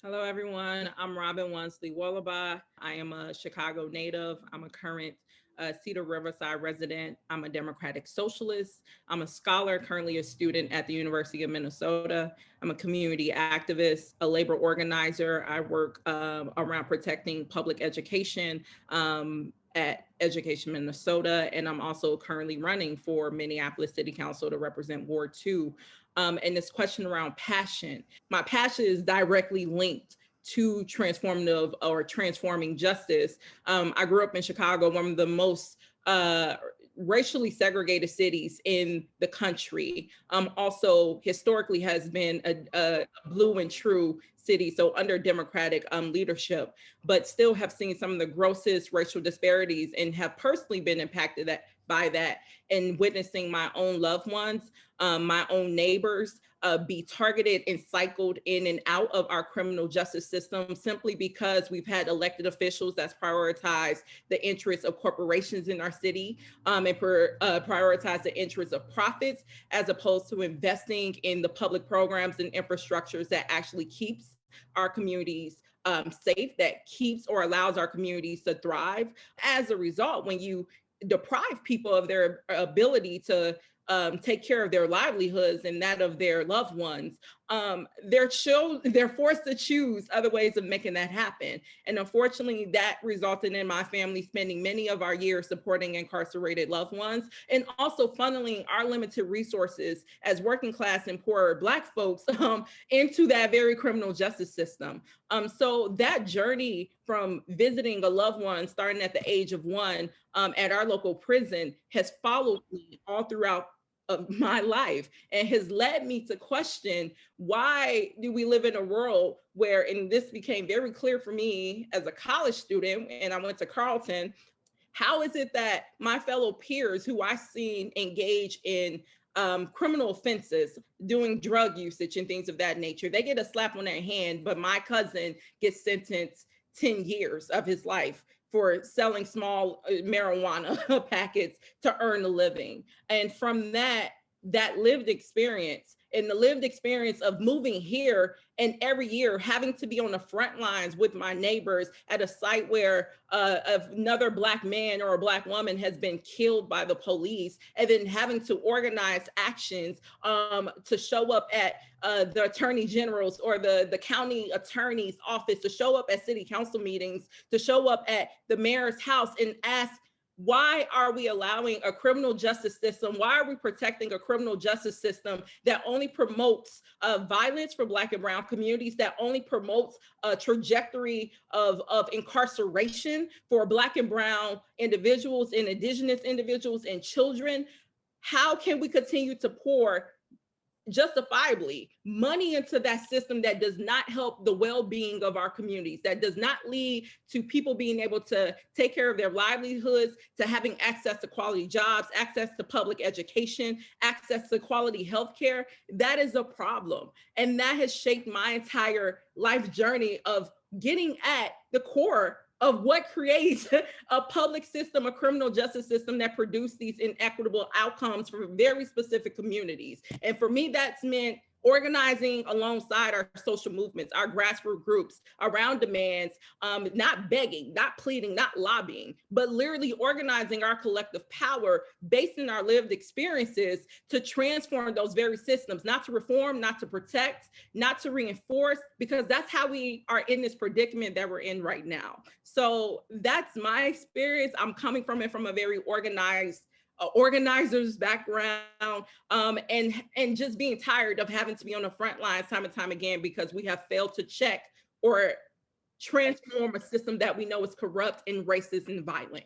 Hello, everyone. I'm Robin Wonsley Worlobah. I am a Chicago native. I'm a current Cedar Riverside resident. I'm a Democratic Socialist. I'm a scholar, currently a student at the University of Minnesota. I'm a community activist, a labor organizer. I work around protecting public education at Education Minnesota, and I'm also currently running for Minneapolis City Council to represent Ward 2. And this question around passion, my passion is directly linked to transformative or transforming justice. I grew up in Chicago, one of the most racially segregated cities in the country. Also, historically, has been a blue and true city, so under Democratic leadership, but still have seen some of the grossest racial disparities and have personally been impacted by that, and witnessing my own loved ones, my own neighbors, be targeted and cycled in and out of our criminal justice system simply because we've had elected officials that's prioritized the interests of corporations in our city, and prioritize the interests of profits as opposed to investing in the public programs and infrastructures that actually keeps our communities safe, that keeps or allows our communities to thrive. As a result, when you deprive people of their ability to take care of their livelihoods and that of their loved ones, they're forced to choose other ways of making that happen. And unfortunately, that resulted in my family spending many of our years supporting incarcerated loved ones and also funneling our limited resources as working class and poor Black folks into that very criminal justice system. So that journey from visiting a loved one starting at the age of 1 at our local prison has followed me all throughout of my life and has led me to question, why do we live in a world where, and this became very clear for me as a college student, and I went to Carleton, how is it that my fellow peers who I seen engage in criminal offenses, doing drug usage and things of that nature, they get a slap on their hand, but my cousin gets sentenced 10 years of his life for selling small marijuana packets to earn a living. And from that lived experience and the lived experience of moving here and every year having to be on the front lines with my neighbors at a site where another Black man or a Black woman has been killed by the police, and then having to organize actions to show up at the attorney general's or the county attorney's office, to show up at city council meetings, to show up at the mayor's house and ask, why are we allowing a criminal justice system? Why are we protecting a criminal justice system that only promotes violence for Black and Brown communities, that only promotes a trajectory of incarceration for Black and Brown individuals and Indigenous individuals and children? How can we continue to pour justifiably money into that system that does not help the well-being of our communities, that does not lead to people being able to take care of their livelihoods, to having access to quality jobs, access to public education, access to quality healthcare? That is a problem. And that has shaped my entire life journey of getting at the core of what creates a public system, a criminal justice system that produce these inequitable outcomes for very specific communities. And for me, that's meant organizing alongside our social movements, our grassroots groups around demands, not begging, not pleading, not lobbying, but literally organizing our collective power based on our lived experiences to transform those very systems, not to reform, not to protect, not to reinforce, because that's how we are in this predicament that we're in right now. So that's my experience. I'm coming from it from a very organizer's background, and just being tired of having to be on the front lines time and time again because we have failed to check or transform a system that we know is corrupt and racist and violent.